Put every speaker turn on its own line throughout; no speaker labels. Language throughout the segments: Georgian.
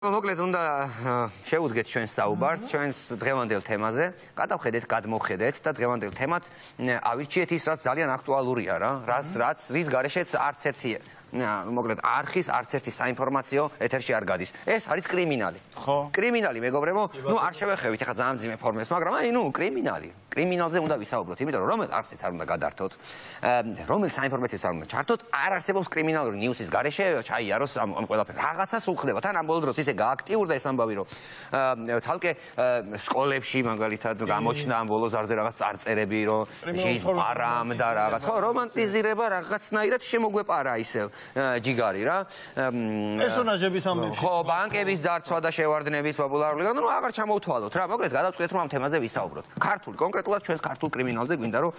მოკლედ უნდა შევუდგეთ ჩვენს საუბარს, ჩვენს დღევანდელ თემაზე. გადავხედეთ, გადმოვხედეთ და დღევანდელ თემად ავირჩიეთ ის, რაც ძალიან აქტუალურია რა, რის გარეშეც არც ერთი მოკლედ არხის, არც ერთი საინფორმაციო ეთერში არ გადის. ეს არის კრიმინალი. ხო? კრიმინალი, მეგობრებო, არ შევეხებით ახლა ძალიან მძიმე ფორმებს, მაგრამ კრიმინალი. კრიმინალზე უნდა ვისაუბროთ, იმიტომ რომ რომელ არხსაც არ უნდა გადართოთ, რომელ საინფორმაციოს არ უნდა ჩართოთ, არ არსებობს კრიმინალური ნიუსის გარეშე ჩაიაროს ამ ყველაფერს. რაღაცა სულ ხდება, თან ამ ბოლო დროს ისე გააქტიურდა ეს ამბავი, რომ ცალკე სკოლებში მაგალითად გამოჩნდა ამ ბოლო ზარზე რაღაც წარწერები, რომ ჟის პარამ და რაღაც, ხო, რომანტიზირება რაღაცნაირად შემოგვეპარა ისევ ჯიგარი რა.
პერსონაჟების ამბავში.
ხო, ბანკების დაცვა და შევარდნების პოპულარული, ну აღარ ჩამოვთვალოთ რა, მოკლედ გადავწყვეტ რომ ამ თემაზე ვისაუბროთ. ქართული კონკრეტულად ჩვენს ქართულ კრიმინალზე გვინდა რომ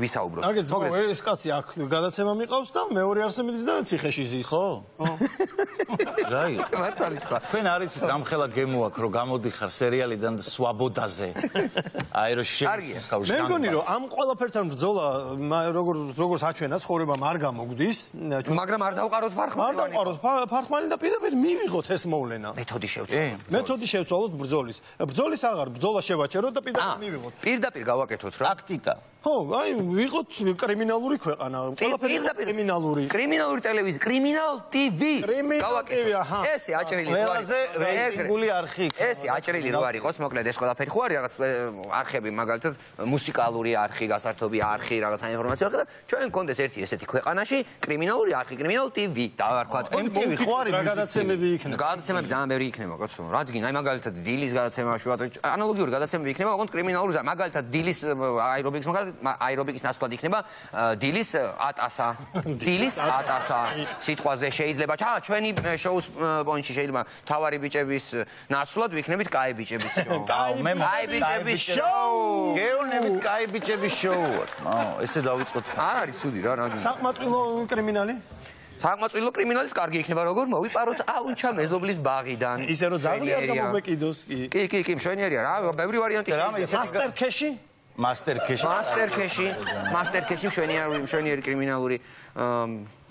ვისაუბროთ.
მოკლედ ეს კაცი აქ გადაცემა მიყავს და მეორე არსებიც და ციხეში ზის, ხო?
რაი?
მართალი თქვა.
თქვენ არის რამხელა გემო აქ რომ გამოდიხარ სერიალიდან სვაბოდაზე. აი რომ შეგავშ.
მე მგონი რომ ამ ყველაფერთან ბრძოლა როგორც აჩვენა ცხოვრებამ არ გამოგდის.
მაგრამ არ დავყაროთ ფარხმანი.
არ დავყაროთ ფარხმანი და პირდაპირ მივიღოთ ეს მოვლენა.
მეთოდი შევცვალოთ.
მეთოდი შევცვალოთ ბრძოლის. ბრძოლის აღარ ბრძოლა შევაჩეროთ და პირდაპირ მივიღოთ.
პირდაპირ გავაკეთოთ რა.
ტაქტიკა.
ხო, აი ვიღოთ კრიმინალური ქვეყანა. ყველაფერი კრიმინალური.
კრიმინალური ტელევიზია, კრიმინალ TV.
გავაკეთე, აჰა.
ესე აჭრილი
ყველაზე რეიტინგული არხი.
ესე აჭრილი რო არ იყოს, მოკლედ ეს ყველაფერი ხო არის რაღაც არხები, მაგალითად მუსიკალური არხი, გასართობი არხი, რაღაც საინფორმაციო არხი და ჩვენ გქონდეს ერთი ესეთი ქვეყანაში კრიმინალური არხი, კრიმინალ TV. დავარქვათ.
MTV ხო არის
გადაცემები იქნება.
გადაცემები ძალიან ბევრი იქნება, კაცო. რაც გინ, აი მაგალითად დილის გადაცემაში ვატო ანალოგიური გადაცემები იქნება, ოღონდ კრიმინალური, მაგალითად დილის აერობიკის აერობიკის ნაცვლად იქნება დილის 1000-ა. დილის 1000-ა სიტყვაზე შეიძლება ჩვენი შოუს პონჩი შეიძლება თავარი ბიჭების ნაცვლად ვიქნებით კაი ბიჭების შოუ. კაი ბიჭების შოუ.
გეუნებით კაი ბიჭების შოუ. ესე დავიწყოთ.
არ არის ცუდი რა, რა.
საყმაწვილო კრიმინალი?
საყმაწვილო კრიმინალის კარგი იქნება როგორ მოვიპაროთ აუნჩა მეზობლის ბაღიდან.
ისე რომ ძაღლი არ გამომეკიდოს კი.
კი, მშვენიერია რა, ბევრი ვარიანტი
შეიძლება.
მასტერქეში
მშვენიერი კრიმინალური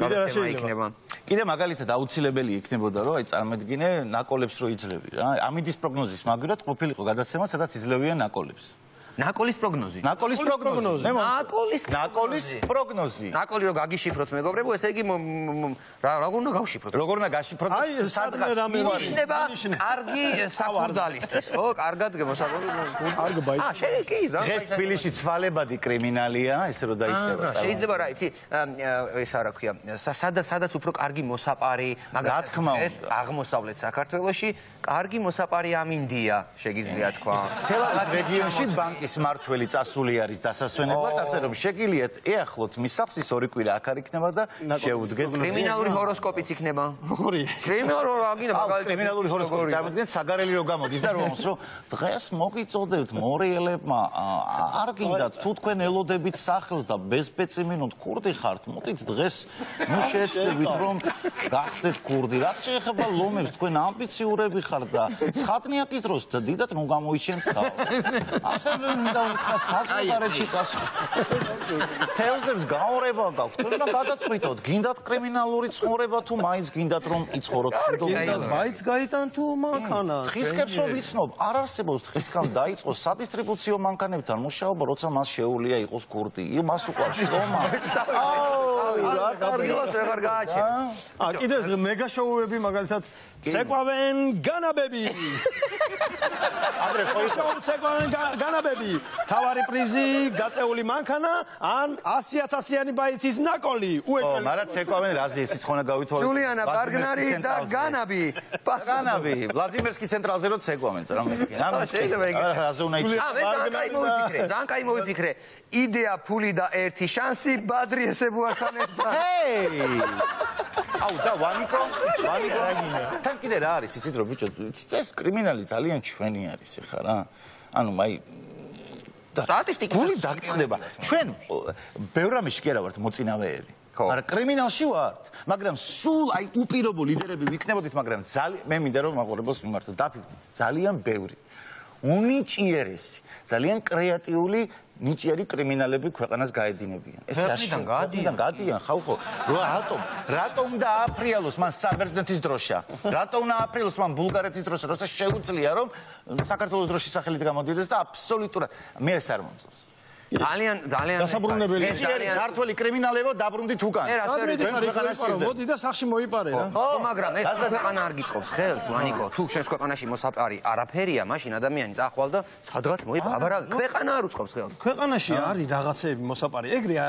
გადაცემა იქნება.
კიდე მაგალითად აუცილებელი იქნებოდა რომ აი წარმოედგინე ნაკოლებს რო იძლევი რა. ამინდის პროგნოზის მაგვრად ყოფილიყო გადაცემა, სადაც იძლევიან ნაკოლებს.
ნაკოლის პროგნოზი.
ნაკოლის პროგნოზი. ნაკოლის პროგნოზი.
ნაკოლი რო გაგიშიფროთ მეგობრებო, ესე იგი როგორ უნდა გავშიფროთ?
როგორ უნდა გაშიფროთ?
აი სადღაც
მინიშნება კარგი საფუძალისთვის. ხო, კარგად მოსაყოლი.
კარგი ბაი.
კი,
დღეს თბილისში ცვალებადი კრიმინალია, ესე რომ დაიწყება.
შეიძლება რა იცი, ეს არა ქვია, სადაც უფრო კარგი მოსაპარი,
მაგალითად
ეს აღმოსავლეთ საქართველოში კარგი მოსაპარი ამინდია, შეგიძლია თქვა.
თელავის რეგიონში ბანკის მართველი წასული არის დასასვენებლად, ასე რომ შეგიძლიათ ეახლოთ მის სახლს, ის ორი კვირა აქ არ იქნება და შეუდგეთ.
კრიმინალური ჰოროსკოპიც იქნება.
ორი.
კრიმინალური ჰოროსკოპი წარმოიდგინეთ საგარელი რო გამოდის და რომ დღეს მოგიწოდებთ მორიელებმა არ გინდათ თუ თქვენ ელოდებით სახლს და ბესპეცი მინუტ ქურდი ხართ, მოდით დღეს ნუ შეეცდებით რომ გახდეთ ქურდი. რაც შეეხება ლომებს, თქვენ ამბიციურები ხართ და ცხადნიაკის დროს დიდად ნუ გამოიჩენთ თავს. ასე უნდა უთხრა საზღვარგარეთში წასვლა. თევზებს გაორება გაქვთ, თქვენ უნდა გადაწყვიტოთ, გინდათ კრიმინალური ცხოვრება თუ მაინც გინდათ რომ იცხოვროთ
გინდათ მაინც გაიტან თუ მანქანა.
თხისკებსო ვიცნობ, არ არსებობს თხისკამ დაიწყოს სადისტრიბუციო მანქანებთან მუშაობა, როცა მას შეუძლია იყოს ქურდი. მას უყვარს შრომა.
რა კარგილოს ვეღარ გააჩენ.
კიდე მეგა შოუები მაგალითად ცეკვავენ განაბები. ადრე ხო ის ცეკვავენ განაბები. თავარი პრიზი, გაწეული მანქანა ან 100,000-იანი ბაითის ნაკოლი.
მაგრამ ცეკვავენ რაზი ისიც ხონა გავითვალეთ.
ჯულიანა ბარგნარი და განაბი.
განაბი. ვლადიმერსკის ცენტრალზე რო ცეკვავენ, წარმოგიდგენ. რაზე უნდა იცი.
ძალიან კაი მოვიფიქრე. იდეა, ფული და ერთი შანსი ბადრი ესებუასთან ერთად.
აუ და ვანიკო თან კიდე რა არის იცით რომ ბიჭო ეს კრიმინალი ძალიან ჩვენი არის ეხა რა ანუ აი
სტატისტიკა
გული დაგწდება ჩვენ ბევრ რამეში კი არა ვართ მოწინავეები მაგრამ კრიმინალში ვართ მაგრამ სულ აი უპირობო ლიდერები ვიქნებოდით მაგრამ მე მინდა რომ მაყურებელს მიმართოთ დაფიქრდით ძალიან ბევრი უნიჭიერესი, ძალიან კრეატიული ნიჭიერი კრიმინალები ქვეყანას გაედინებიან. ეს
ქვეყნიდან
გადიან, ხალხო. რატომ დააფრიალოს მან საბერძნეთის დროშა? რატომ დააფრიალოს მან ბულგარეთის დროშა, როცა შეუძლია რომ საქართველოს დროშის სახელით გამოდიოდეს და აბსოლუტურად მე ეს არ მომწონს.
ძალიან
დასაბრუნებელი
ქართველი კრიმინალებო დაბრუნდით უკან.
მოდი და სახში მოიპარე რა.
მაგრამ ეს ქვეყანა არ გიწყობს ხელს, ვანიკო, თუ შენს ქვეყანაში მოსაპარი არაფერია, მაშინ ადამიანი წახვალ და სადღაც მოიპარა. ქვეყანა არ უწყობს ხელს.
ქვეყანაში არის რაღაცეები მოსაპარი.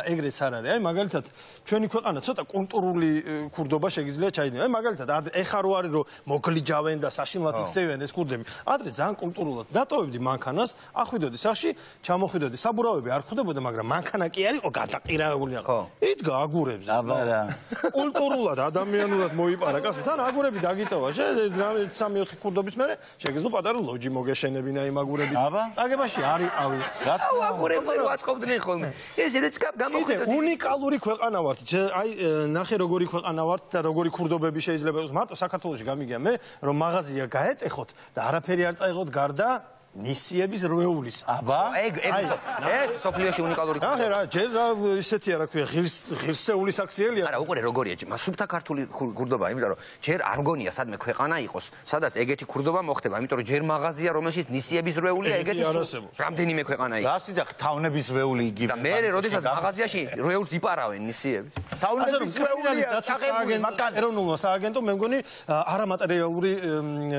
ეგრეც არ არის. აი მაგალითად, ჩვენი ქვეყანა ცოტა კულტურული ქურდობა შეგიძლია ჩაიდინება. აი მაგალითად, ეხა რო არის რომ მოგლიჯავენ და საშინლად იქცევიან ეს ქურდები. ადრე ძალიან კულტურულად დატოვებდი მანქანას, ახვიდოდი სახში, ჩამოხვიდოდი საბურავები არ ხვდებოდა, მაგრამ მანქანა კი არისო გადაყირაებული აღარ. იდგა აგურებს.
აბა რა.
კულტურულად, ადამიანურად მოიპარა კაცი. თან აგურები დაგიტოვა. შე 3-4 ქურდობის მერე შეგეძლო პატარა ლოჯი მოგეშენებინა იმ აგურებით. წაგებაში არიყავი.
აუ აგურებზე რო აწყობდნენ ხოლმე. ეს რეცკაპ გამოხვიდოდი.
უნიკალური ქვეყანა ვართ. აი ნახე როგორი ქვეყანა ვართ და როგორი ქურდობები შეიძლება იყოს. მარტო საქართველოში გამიგია მე, რომ მაღაზია გაეტეხოთ და არაფერი არ წაიღოთ გარდა ნისიების რვეულის.
აბა
ეს სოფლიოში უნიკალური
ნახე რა, ჯერ რა ისეთი არა ქვია, ღირსეული საქსიელია.
არა, უყურე როგორია, მასუბთა ქართული ქურდობა, იმიტომ რომ ჯერ არ მგონია სადმე ქვეყანა იყოს, სადაც ეგეთი ქურდობა მოხდება, იმიტომ რომ ჯერ მაღაზია, რომელშიც ნისიების რვეული ეგეთი რამდენიმე ქვეყანა იყო.
რა სიძახი, თავნების რვეული იგივე.
და მე როდესაც მაღაზიაში რვეულს იპარავენ ნისიები.
თავნების რვეული
ეროვნულმა სააგენტომ მე მგონი არამატერიალური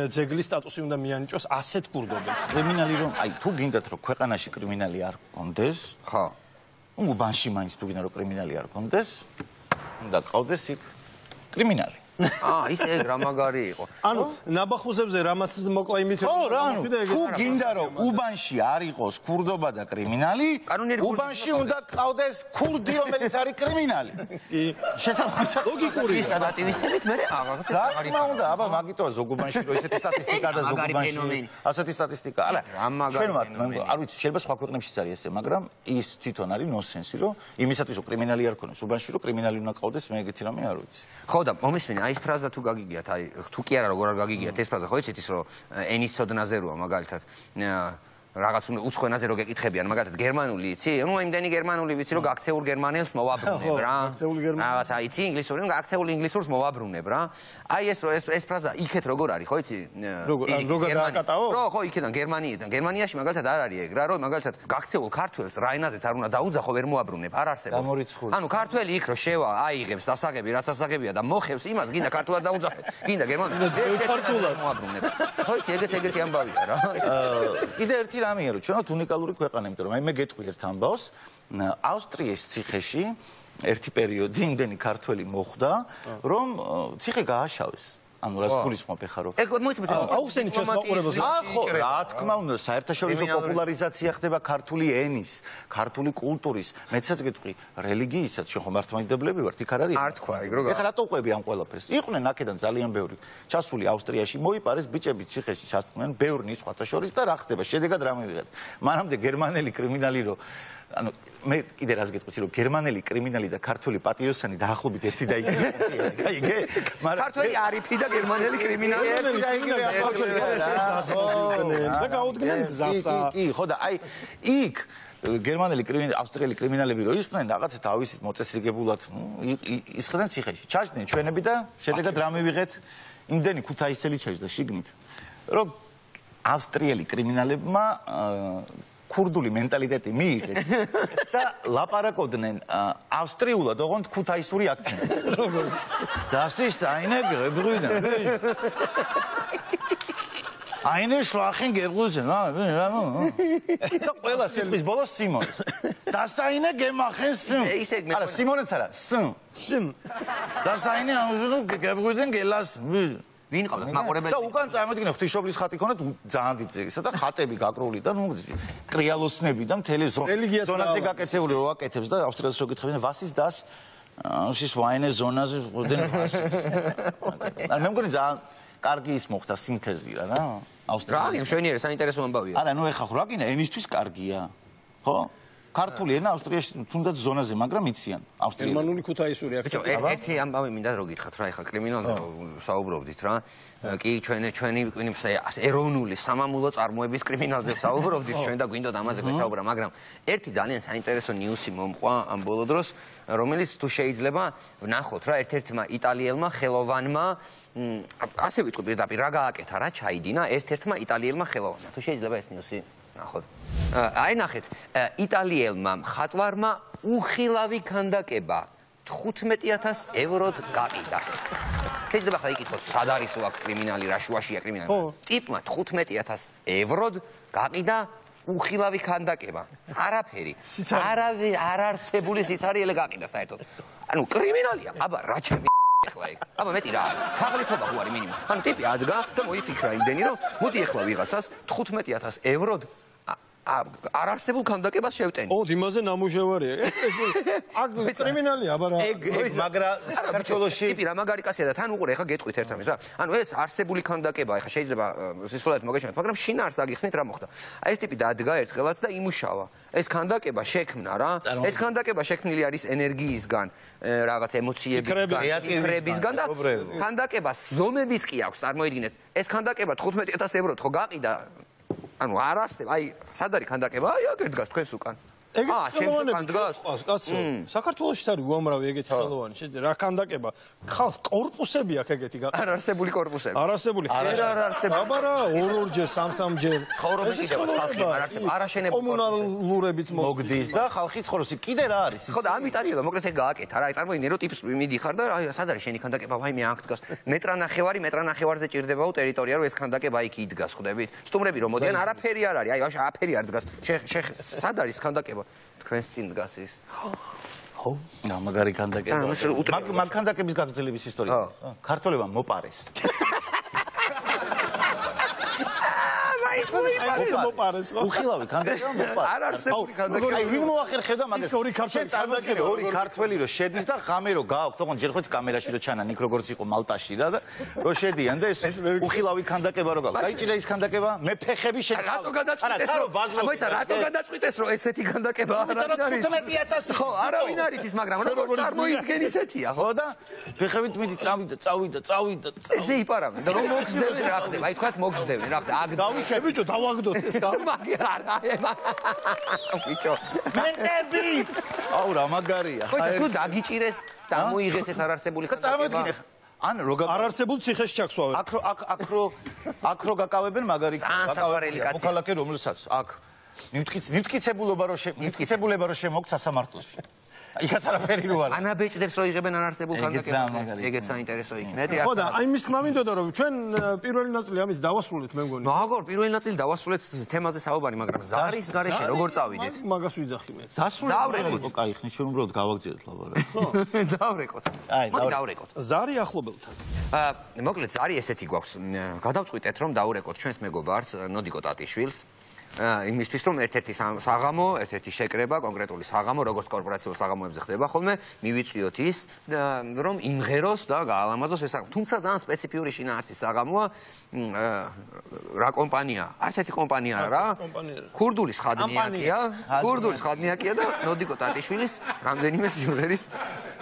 ძეგლის სტატუსი უნდა მიანიჭოს ასეთ ქურდობებს.
კრიმინალი რომ აი თუ გინდათ რომ ქვეყანაში კრიმინალი არ გქონდეს,
ხო.
უბანში მაინც თუ გინდა რომ კრიმინალი არ გქონდეს, უნდა ყავდეს იქ კრიმინალი.
ის ეგ რა მაგარი იყო.
ანუ ნაბახუზებზე რამაც მოკლა იმით
ხო რა, ანუ თუ გინდა რომ უბანში არ იყოს ქურდობა და კრიმინალი, უბანში უნდა ყავდეს ქურდი რომელიც არის კრიმინალი.
კი.
შესაბამისად
ლოგიკური
სადაწინისებით მე
რა თქმა უნდა, აბა მაგიტოა ზოგუბანში რომ ესეთი სტატისტიკა და ზოგუბანში ასეთი სტატისტიკა. არა, ჩვენ ვართ, არ ვიცი, შეიძლება სხვა ქვეყნებშიც არის ესე, მაგრამ ის თვითონ არის ნონსენსი, რომ იმისათვის რომ კრიმინალი არ ქონდეს უბანში, რომ კრიმინალი უნდა ყავდეს, მე ეგეთი რამე არ ვიცი.
ხო და მომისმინე, ის ფრაზა თუ გაგიგიათ, აი თუ კი არა როგორ არ გაგიგიათ ეს ფრაზა, ხო იცით ის რომ ენის ცოდნაზე როა მაგალითად რაღაც უცხოენაზე რო გეკითხებიან, მაგალითად გერმანული იცი? ნუ იმდენი გერმანული ვიცი, რომ გაქცეულ გერმანელს მოვაბრუნებ რა. რაღაცა იცი ინგლისური, ნუ გაქცეულ ინგლისურს მოვაბრუნებ რა. აი ეს ფრაზა იქეთ როგორ არის, ხო იცი?
როგორ დააკატაო?
რო ხო იქიდან გერმანიიდან. გერმანიაში მაგალითად არ არის ეგ რა, რომ მაგალითად გაქცეულ ქართველს რა ენაზეც არ უნდა დაუძახო, ვერ მოაბრუნებ, არ არსებობს. ანუ ქართველი იქ რო შევა, აიღებს დასაღები, რაც ასაღებია და მოხევს იმას, გინდა ქართულად დაუძახო, გინდა გერმანულად
ქართულად
მოაბრუნებ. ხო იცი, ეგეთი ამბავია რა.
კიდე ერთი რამეა რომ ჩვენოთ უნიკალური ქვეყანა, იმიტომ რომ აი მე გეტყვი ერთ ამბავს, ავსტრიის ციხეში ერთი პერიოდი იმდენი ქართველი მოხვდა, რომ ციხე გააშავეს. ანუ რას გულისხმობ ხარო?
ეგ მოიწმეთ
აუხსენი ჩვენს მაყურებელს.
ხო, რა თქმა უნდა, საერთაშორისო პოპულარიზაცია ხდება ქართული ენის, ქართული კულტურის, მეცაც გეტყვი, რელიგიისაც, ჩვენ ხომ მართლმადიდებლები ვართ, იქ არ არის?
არ თქვა, ეგ როგორ?
ეხლა რატო ყვები ამ ყველაფერს? იყვნენ აქედან ძალიან ბევრი. ჩასული ავსტრიაში, მოიპარეს ბიჭები ციხეში ჩასწნენ, ბევრი სხვათა შორის და რა ხდება? შედეგად რა მივიღეთ? მანამდე გერმანელი კრიმინალი რო ანუ მე კიდე რას გეტყვი, რომ გერმანელი კრიმინალი და ქართული პატიოსანი დაახლოებით ერთი და იგივე პუნქტია. გაიგე?
მაგრამ ქართველი არიფი და გერმანელი კრიმინალი
ერთი და იგივე
და გაუდგნენ გზასა.
კი, ხო და აი იქ გერმანელი კრიმინალი, ავსტრიელი კრიმინალები რო ისხდნენ რაღაცა თავისით მოწესრიგებულად, ისხდნენ ციხეში. ჩაჯდნენ ჩვენები და შედეგად რა მივიღეთ? იმდენი ქუთაისელი ჩაჯდა შიგნით, რომ ავსტრიელი კრიმინალებმა ქურდული მენტალიტეტი მიიღეს და ლაპარაკობდნენ ავსტრიულად, ოღონდ ქუთაისური აქცენტით. როგორ? Das ist eine Gebrüder. Eine schwachen Gebrüder. და ყველა სიტყვის ბოლოს სიმონ. Das eine gemachen Sim. არა, სიმონეც არა, Sim. Das eine Gebrüder gelassen.
ვინ ყავდა მაყურებელი?
და უკან წარმოიდგინე ღვთისმშობლის ხატი ქონათ ძალიან დიდ და ხატები გაკრული და ნუ კრიალოსნები და მთელი ზონაზე გაკეთებული რო აკეთებს და ავსტრიელს შეგითხებიან was ist das? ის ვაინე ზონაზე ხოდენ was. მე მგონი ძალიან კარგი ის მოხდა სინთეზი რა, ავსტრიელს.
რა, შვენიერი საინტერესო ამბავია.
არა, ნუ ეხა ხო რა გინდა ენისთვის კარგია. ხო? ქართული ენა ავსტრიაში თუნდაც ზონაზე, მაგრამ იციან ავსტრიელი.
გერმანული ქუთაისური აქცენტი.
ერთი ამბავი მინდა რო გითხრათ რა, ეხლა კრიმინალზე საუბრობდით რა. კი ჩვენი ეროვნული სამამულო წარმოების კრიმინალზე საუბრობდით ჩვენ და გვინდოდ ამაზე გვესაუბრა, მაგრამ ერთი ძალიან საინტერესო ნიუსი მომყვა ამ ბოლო დროს, რომელიც თუ შეიძლება ვნახოთ რა, ერთ-ერთმა იტალიელმა ხელოვანმა ასე ვიტყვი პირდაპირ რა გააკეთა რა, ჩაიდინა ერთ-ერთმა იტალიელმა ხელოვანმა. თუ შეიძლება ეს ნიუსი ნახოთ. აი ნახეთ, იტალიელმა მხატვარმა უხილავი ქანდაკება 15,000 ევროდ გაყიდა. შეიძლება ხა იკითხოთ, სად არის აქ კრიმინალი, რა შუაშია კრიმინალი. ტიპმა 15,000 ევროდ გაყიდა უხილავი ქანდაკება. არაფერი. არ არსებული სიცარიელე გაყიდა საერთოდ. ანუ კრიმინალია, აბა რა ჩემი ეხლა ეგ. აბა მეტი რა არის? თაღლითობა ხო არის მინიმუმ. ანუ ტიპი ადგა და მოიფიქრა იმდენი, რომ მოდი ეხლა ვიღაცას 15,000 ევროდ არ არსებულ ქანდაკებას შევტენი.
იმაზე ნამუშევარია. აქ კრიმინალია, აბა რა.
მაგრამ საქართველოში
ტიპი რა მაგარი კაცია და თან უყურე ეხლა გეტყვით ერთამის რა. ანუ ეს არსებული ქანდაკება, ეხლა შეიძლება სისულელით მოგეჩვენოთ, მაგრამ შინაარს აგიხსნით რა მოხდა. აი ეს ტიპი დადგა ერთხელაც და იმუშავა. ეს ქანდაკება შექმნა რა. ეს ქანდაკება შექმნილი არის ენერგიისგან, რაღაც ემოციებისგან და ქანდაკებას ზომებიც კი აქვს, წარმოიდგინეთ. ეს ქანდაკება 15,000 ევროდ ხო გაყიდა? ანუ არ არსებ, აი, სად არის ქანდაკება? აი, აქ დგას თქვენს უკან. ჩემს უკან დგას.
კაცო, საქართველოში არის უამრავი ეგეთი ხელოვანი, შეიძლება რა ქანდაკება. ხალხს კორპუსები აქვს ეგეთი გაყიდა.
არ არსებული კორპუსები.
არ არსებული. არ არსებული. აბა რა, ორ-ორჯერ, სამ-სამჯერ.
ცხოვრობენ კიდევ ხალხი არ არსებობს. არაშენებულ
კომუნალურებიც
მოგდის და ხალხი ცხოვრობს. კიდე რა არის?
ხო და ამ იტალიელმა მოკლედ ეგ გააკეთა რა, აი წარმოიდგინე რომ ტიპს მიდიხარ და აი სად არის შენი ქანდაკება? ვაიმე აქ დგას. მეტრანახევარზე ჭირდებაო ტერიტორია რომ ეს ქანდაკება იქ იდგას, ხვდებით? სტუმრები რომ მოდიან, არაფერი არ არის, აი ვაშ აფერი არ დგას. სად არის ქანდაკება? თქვენს წინ დგას ის.
ხო, მაგარი ქანდაკება. მაგ ქანდაკების გაგრძელების ისტორია. ქართველებმა მოპარეს. უხილავი ქანდაკება მოპარეს.
არ არსებული ქანდაკება.
აი ვინ მოახერხებდა მაგას?
ის ორი ქართველი
წარმოიდგინე ორი ქართველი რომ შედის და ღამე რო გააქვთ, თქო ჯერ ხო კამერაში რო ჩანან იქ როგორც იყო მალტაში რა და რო შედიან და ეს უხილავი ქანდაკება რო გააქვთ. დაიჭირა ის ქანდაკება, მე ფეხები შეჭალა.
რატო გადაწყვიტეს რომ მოიცა რატო გადაწყვიტეს რომ ესეთი ქანდაკება არ არის?
15,000
ხო, არავინ არის ის, მაგრამ როგორ წარმოიდგენ ისეთია, ხო?
ხო და ფეხებით მიდი წავიდა.
ესე იპარავენ და რომ მოგზდევენ რა ხდება? აი თქვათ მოგზდევენ რა ხდება? აქ
დავიქე ბიჭო, დავაგდოთ ეს
მაგრამ ბიჭო
მენტები აუ რა მაგარია
ხო თუ დაგიჭირეს და მოიღეს ეს არარსებული
ქანდაკება წარმოიდგინე ან როგა
არარსებულ ციხეს ჩაქსვავენ
აქ რო გაკავებენ მაგარი მოქალაქე რომელსაც აქ ნივთკიცებულება რო შემოგთ სასამართლოში იქაც არაფერი რო არა
ანაბეჭდებს რო იღებენ არარსებულ ქანდაკებას ეგეც საინტერესო იქნება
ხო და აი მის თქმა მინდოდა რომ ჩვენ პირველი ნაწილი ამით დავასრულეთ მე მგონი
მაგარ პირველი ნაწილი დავასრულეთ თემაზე საუბარი მაგრამ ზარის გარეშე როგორ წავიდეთ
მაგას ვიძახი მე
დავრეკოთ
კაი ხნის ჩვენ უბრალოდ გავაგზავნეთ ლაბორატორია
ხო დავრეკოთ მოდი დავრეკოთ
ზარი ახლობელთან
მოკლედ ზარი ესეთი გვაქვს გადავწყვიტეთ რომ დავრეკოთ ჩვენს მეგობარს ნოდიკო ტატიშვილს იმისთვის რომ ერთ-ერთი საღამო, ერთ-ერთი შეკრება, კონკრეტული საღამო, როგორც კორპორაციულ საღამოებზე ხდება ხოლმე, მივიწვიოთ ის, რომ იმღეროს და გაალამაზოს ეს საღამო. თუმცა ძალიან სპეციფიური შინაარსის საღამოა. რა კომპანია? არც ერთი კომპანია რა. ქურდული სხადნიაკია და ნოდიკო ტატიშვილის რამდენიმე სიმღერის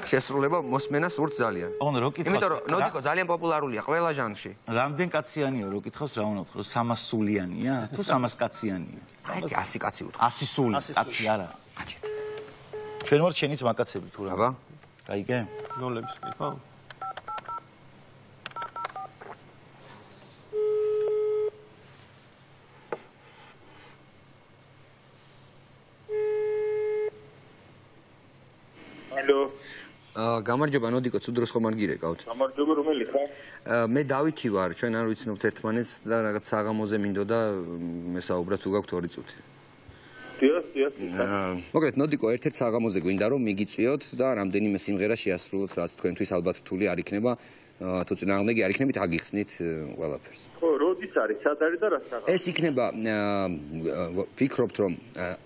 შესრულება მოსმენა სურთ ძალიან. იმიტომ რომ ნოდიკო ძალიან პოპულარულია ყველა ჟანრში.
რამდენ კაციანია რო კითხავს რა უნდა ვთქვა 300 სულიანია თუ 300 კაციანია?
აი 100 კაცი ვთქვა.
100 სული კაცი არა. ჩვენ ვართ შენიც მაკაცები თუ რა.
აბა.
გაიგე?
ნოლებს კი ხო?
გამარჯობა ნოდიკო, თუ დროს ხომ არ გირეკავთ?
გამარჯობა, რომელი ხარ?
მე დავითი ვარ, ჩვენ არ ვიცნობთ ერთმანეთს და რაღაც საღამოზე მინდოდა მესაუბრად, თუ გაქვთ 2 წუთი.
დიახ.
მოკლედ ნოდიკო, ერთ-ერთ საღამოზე გვინდა რომ მიგიწვიოთ და რამდენიმე სიმღერა შეასრულოთ, რაც თქვენთვის ალბათ რთული არ იქნება. თუ წინააღმდეგი არ იქნებით, აგიხსნით ყველაფერს.
ხო, როდის არის, სად არის და რა საღამო?
ეს იქნება ვფიქრობთ რომ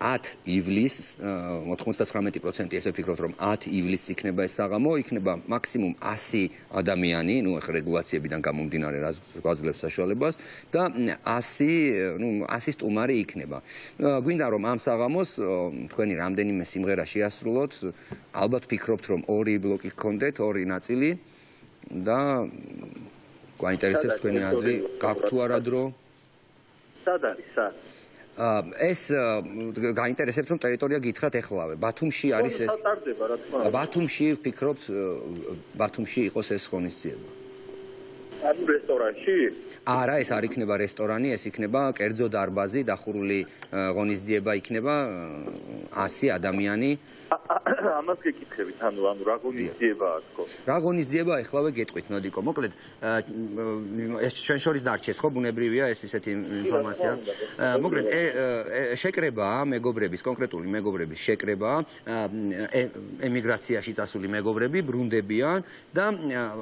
10 ივლისს 99% ესე ვფიქრობთ რომ 10 ივლისს იქნება ეს საღამო, იქნება მაქსიმუმ 100 ადამიანი, ნუ ახლა რეგულაციებიდან გამომდინარე რაც გვაძლევს საშუალებას და 100 სტუმარი იქნება. გვინდა რომ ამ საღამოს თქვენი რამდენიმე სიმღერა შეასრულოთ, ალბათ ვფიქრობთ რომ 2 ბლოკი გქონდეთ, 2 ნაწილი და გვაინტერესებს თქვენი აზრი, გაქვთ თუ არა დრო?
სად არის, სად?
ეს გაინტერესებს რომ ტერიტორია გითხრათ ეხლავე. ბათუმში არის ეს.
სატარდება, რა თქმა უნდა.
ბათუმში ვფიქრობთ ბათუმში იყოს ეს ღონისძიება.
ანუ რესტორანში?
არა, ეს არ იქნება რესტორანი, ეს იქნება კერძო დარბაზი, დახურული ღონისძიება იქნება 100 ადამიანი.
ამას გეკითხებით, ანუ რა ღონისძიებაა თქო?
რა ღონისძიება ეხლავე გეტყვით, ნოდიკო. მოკლედ, ეს ჩვენ შორის დარჩეს, ხო, ბუნებრივია ეს ისეთი ინფორმაცია. მოკლედ, შეკრებაა მეგობრების, კონკრეტული მეგობრების შეკრებაა, ემიგრაციაში წასული მეგობრები ბრუნდებიან და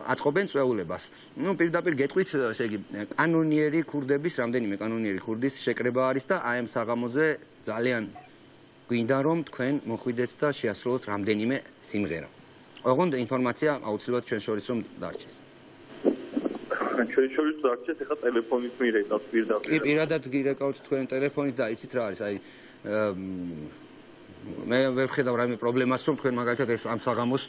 აწყობენ წვეულებას. ნუ პირდაპირ გეტყვით, ესე იგი, კანონიერი ქურდების, რამდენიმე კანონიერი ქურდის შეკრება არის და აი ამ საღამოზე ძალიან გვინდა რომ თქვენ მოხვიდეთ და შეასრულოთ რამდენიმე სიმღერა. ოღონდ ინფორმაცია აუცილებლად ჩვენ შორის რომ დარჩეს.
ჩვენ შორის დარჩეს, ეხლა ტელეფონით მირეკავთ პირდაპირ.
კი, პირადად გირეკავთ თქვენ ტელეფონით და იცით რა არის, აი მე ვერ ხედავ რაიმე პრობლემას რომ თქვენ მაგალითად ეს ამ საღამოს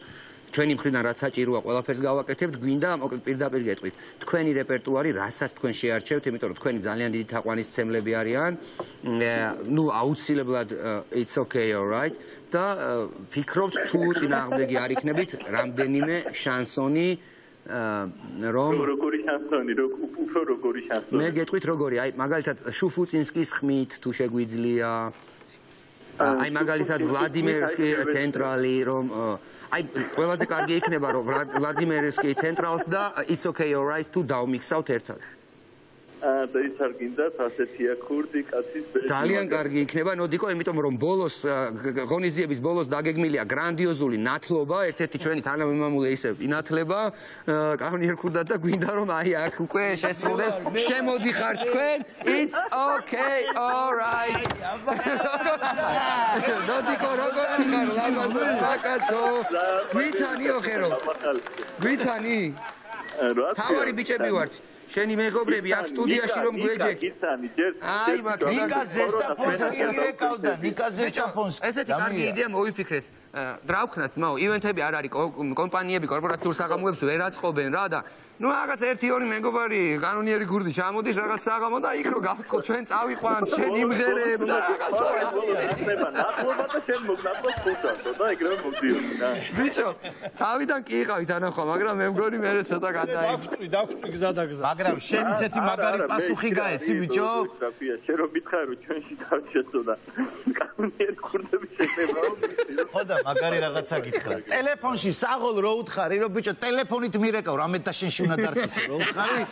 ჩვენი მხრიდან რაც საჭიროა ყველაფერს გავაკეთებთ, გვინდა მოკლედ პირდაპირ გეტყვით. თქვენი რეპერტუარი, რასაც თქვენ შეარჩევთ, იმიტომ რომ თქვენი ძალიან დიდი თაყვანისმცემლები არიან. ნუ აუცილებლად it's okay, all right. და ფიქრობთ თუ წინააღმდეგი არ იქნებით, რამდენიმე შანსონი რომ
როგორი შანსონი, როგორი შანსონი.
მე გეტყვით როგორი, აი მაგალითად შუფუწინსკის ხმით თუ შეგვიძლია. აი მაგალითად ვლადიმირსკი ცენტრალი რომ აი ყველაზე კარგი იქნება რომ ვლადიმირსკი ცენტრალს და it's okay all right თუ დავმიქსავთ ერთად.
და ის არ გინდათ ასეთია ქურდი კაცის ბეჭდი.
ძალიან კარგი იქნება ნოდიკო, იმიტომ რომ ბოლოს ღონისძიების ბოლოს დაგეგმილია გრანდიოზული ნათლობა, ერთ-ერთი ჩვენი თანამემამულე ისევ ინათლება კანონიერ ქურდად და გვინდა რომ აი აქ უკვე შესრულდეს შემოდიხართ თქვენ it's okay all right. ნოდიკო როგორი ხარ ლაგაზო გვიცანი ოხერო გვიცანი თავარი ბიჭები ვართ შენი მეგობრები აქ სტუდიაში რომ გვეჯექ.
აი
მაგ
ნიკა ზესტაფონსკი გირეკავდა, ნიკა ზესტაფონსკი.
ესეთი კარგი იდეა მოვიფიქრეთ. დრავხნათ ძმაო, ივენთები არ არის, კომპანიები, კორპორაციულ საღამოებს ვერ აწყობენ რა და ნუ რაღაც 1-2 მეგობარი კანონიერი ქურდი ჩამოდის რაღაც საღამო და იქ რო გავწყობ ჩვენ წავიყვანთ შენ იმღერებ და რაღაც
ნათლობა და შენ მოგნათლობ ხუთასო და ეგრევე მოდიოდი რა.
ბიჭო, თავიდან კი იყავით ანახვა, მაგრამ მე მგონი მე ცოტა გადაიყვი.
დავხვი გზადაგზა.
მაგრამ შენ ისეთი მაგარი პასუხი გაეცი ბიჭო?
შენ რომ მითხარ რომ ჩვენში დავშეცო და კანონიერი ქურდების შეკრება
ხო და მაგარი რაღაცა გითხრა. ტელეფონში საღოლ რო უთხარი რომ ბიჭო ტელეფონით მირეკავ რამე და შენში უნდა დარჩეს რო უთხარი?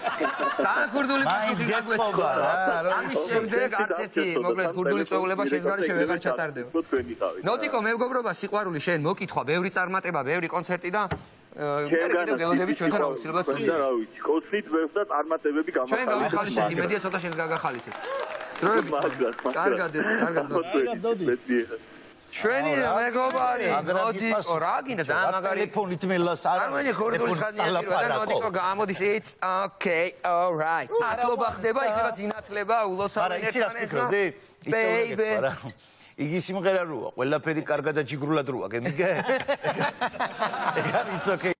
თან ქურდული პასუხი
გეთხოვა რა, რომ
ამის შემდეგ არც ერთი მოკლედ ქურდული წვეულება შენს გარეშე ვეღარ ჩატარდება. ნოდიკო, მეგობრობა, სიყვარული შენ მოკითხვა, ბევრი წარმატება, ბევრი კონცერტი და კიდევ გელოდებით ჩვენთან აუცილებლად
და რა ვიცი, კოსმით ბევრს და წარმატებები
ჩვენ გავიხალისეთ, იმედია ცოტა შენს გაგახალისეთ. დროებით. კარგად,
დოდი.
ჩვენი მეგობარი, ნოდიკო, რა გინდა და მაგარი
ტელეფონით მელას არ
ამენი ხორდული ხაზია და ნოდიკო გამოდის it's okay all right. ათლობა ხდება, იქნება ძინათლება, ულოცავენ ერთმანეთს. Baby.
იგი სიმღერა როა, ყველაფერი კარგად და ჯიგრულად როა, გემიგე? ეგ არის it's okay.